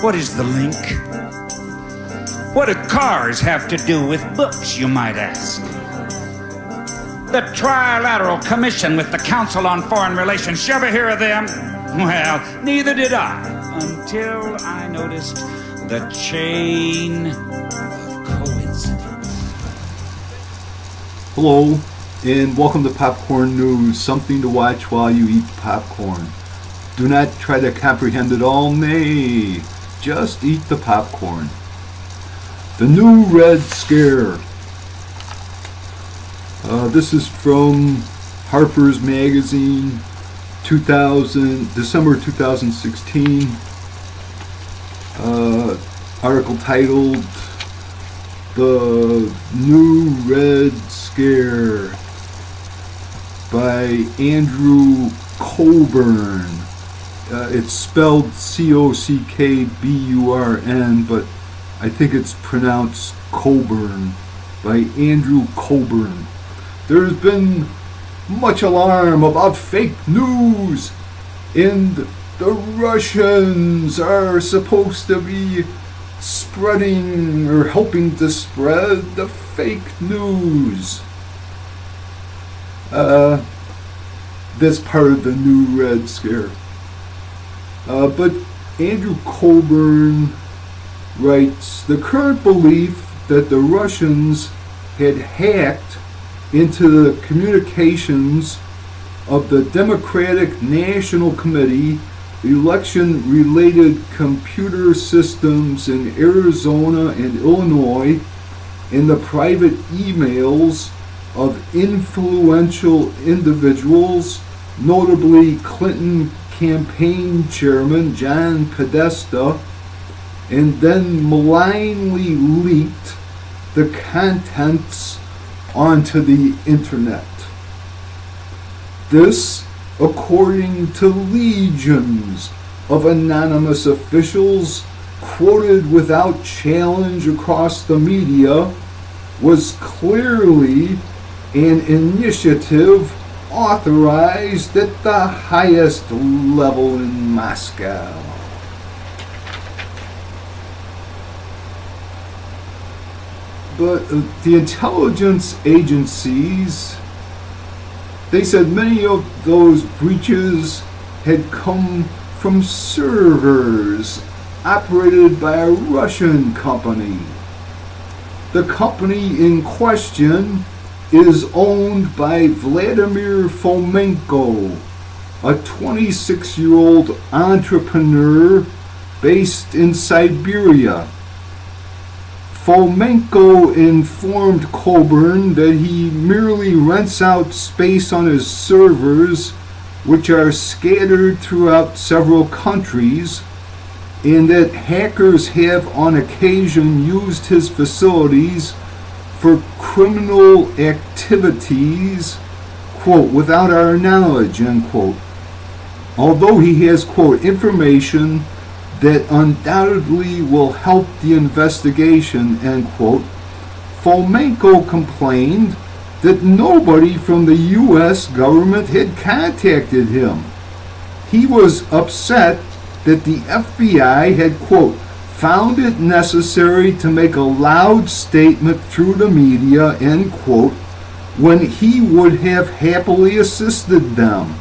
What is the link? What do cars have to do with books, you might ask? The Trilateral Commission with the Council on Foreign Relations. You ever hear of them? Well, neither did I, until I noticed the chain of coincidence. Hello, and welcome to Popcorn News, something to watch while you eat popcorn. Do not try to comprehend it all, nay, just eat the popcorn. The new Red Scare. This is from Harper's Magazine, December 2016. Article titled The New Red Scare by Andrew Cockburn. It's spelled Cockburn, but I think it's pronounced Cockburn, by Andrew Cockburn. There's been much alarm about fake news, and the Russians are supposed to be spreading or helping to spread the fake news. That's part of the new Red Scare. But Andrew Cockburn writes, the current belief that the Russians had hacked into the communications of the Democratic National Committee election-related computer systems in Arizona and Illinois and the private emails of influential individuals, notably Clinton campaign chairman John Podesta, and then malignly leaked the contents onto the internet. This, according to legions of anonymous officials quoted without challenge across the media, was clearly an initiative authorized at the highest level in Moscow. But the intelligence agencies, they said many of those breaches had come from servers operated by a Russian company. The company in question is owned by Vladimir Fomenko, a 26-year-old entrepreneur based in Siberia. Fomenko informed Cockburn that he merely rents out space on his servers, which are scattered throughout several countries, and that hackers have on occasion used his facilities for criminal activities, quote, without our knowledge, end quote. Although he has, quote, information that undoubtedly will help the investigation, end quote, Fomenko complained that nobody from the U.S. government had contacted him. He was upset that the FBI had, quote, found it necessary to make a loud statement through the media, end quote, when he would have happily assisted them.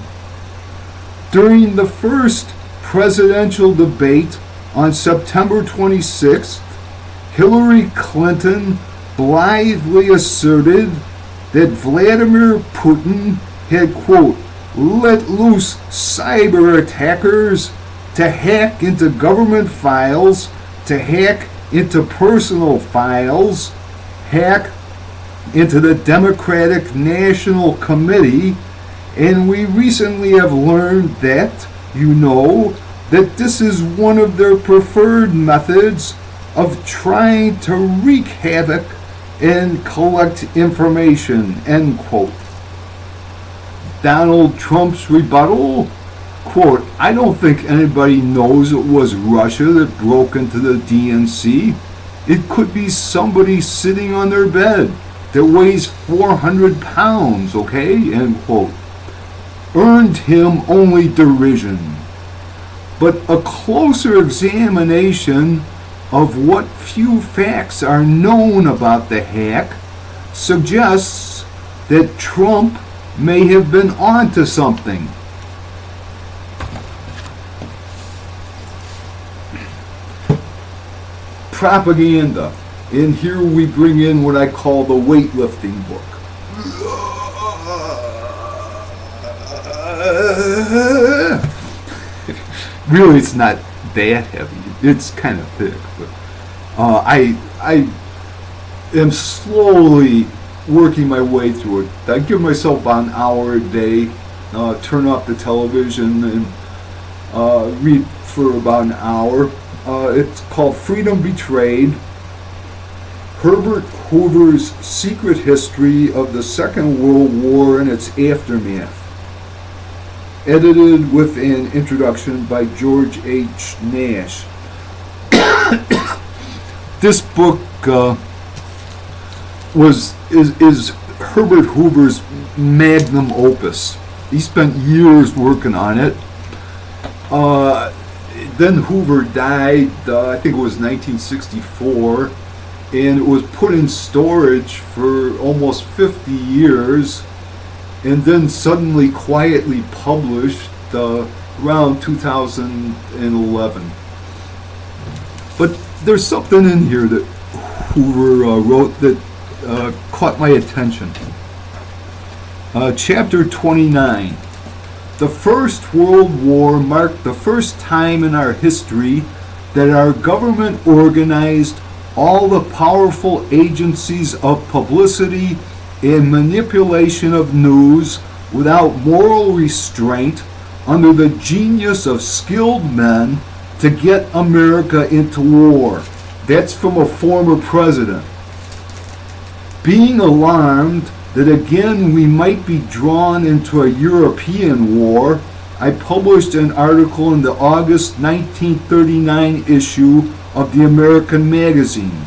During the first presidential debate on September 26th, Hillary Clinton blithely asserted that Vladimir Putin had, quote, let loose cyber attackers to hack into government files, to hack into personal files, hack into the Democratic National Committee, and we recently have learned that, that this is one of their preferred methods of trying to wreak havoc and collect information, end quote. Donald Trump's rebuttal, quote, I don't think anybody knows it was Russia that broke into the DNC. It could be somebody sitting on their bed that weighs 400 pounds, okay, end quote. Earned him only derision. but a closer examination of what few facts are known about the hack suggests that Trump may have been onto something. Propaganda. And here we bring in what I call the weightlifting book. Really, it's not that heavy. It's kind of thick, but I am slowly working my way through it. I give myself about an hour a day, turn off the television, and read for about an hour. It's called Freedom Betrayed: Herbert Hoover's Secret History of the Second World War and Its Aftermath. Edited with an introduction by George H. Nash. This book is Herbert Hoover's magnum opus. He spent years working on it. Then Hoover died, I think it was 1964, and it was put in storage for almost 50 years, and then suddenly quietly published around 2011. But there's something in here that Hoover wrote that caught my attention. Chapter 29. The First World War marked the first time in our history that our government organized all the powerful agencies of publicity and manipulation of news without moral restraint under the genius of skilled men to get America into war. That's from a former president. Being alarmed that again we might be drawn into a European war, I published an article in the August 1939 issue of the American Magazine.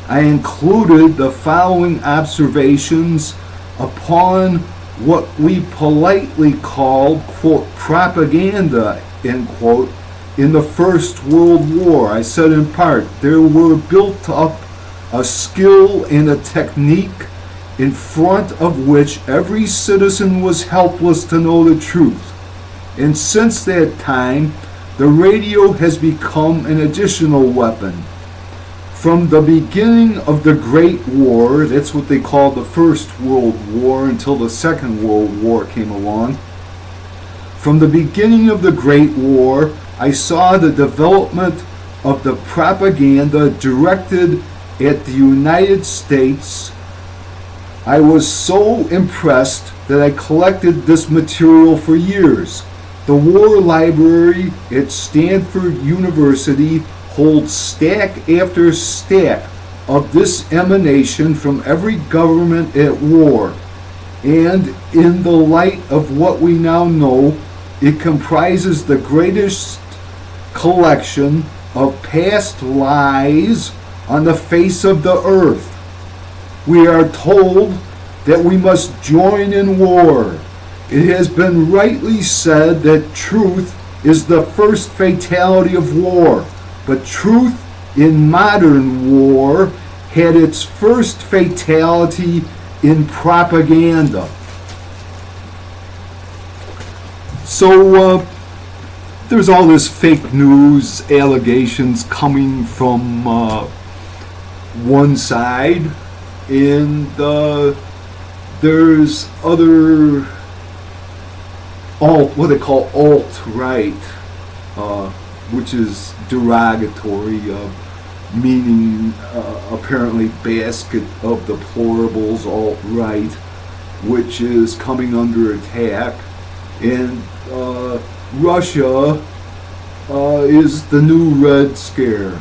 I included the following observations upon what we politely called, quote, propaganda, end quote, in the First World War. I said in part, there were built up a skill and a technique in front of which every citizen was helpless to know the truth. And since that time, the radio has become an additional weapon. From the beginning of the Great War, that's what they called the First World War until the Second World War came along. From the beginning of the Great War, I saw the development of the propaganda directed at the United States. I was so impressed that I collected this material for years. The War Library at Stanford University holds stack after stack of this emanation from every government at war. And in the light of what we now know, it comprises the greatest collection of past lies on the face of the earth. We are told that we must join in war. It has been rightly said that truth is the first fatality of war, but truth in modern war had its first fatality in propaganda. So there's all this fake news allegations coming from one side, and there's other what they call alt-right, which is derogatory, meaning apparently basket of deplorables, alt-right, which is coming under attack. And Russia is the new Red Scare.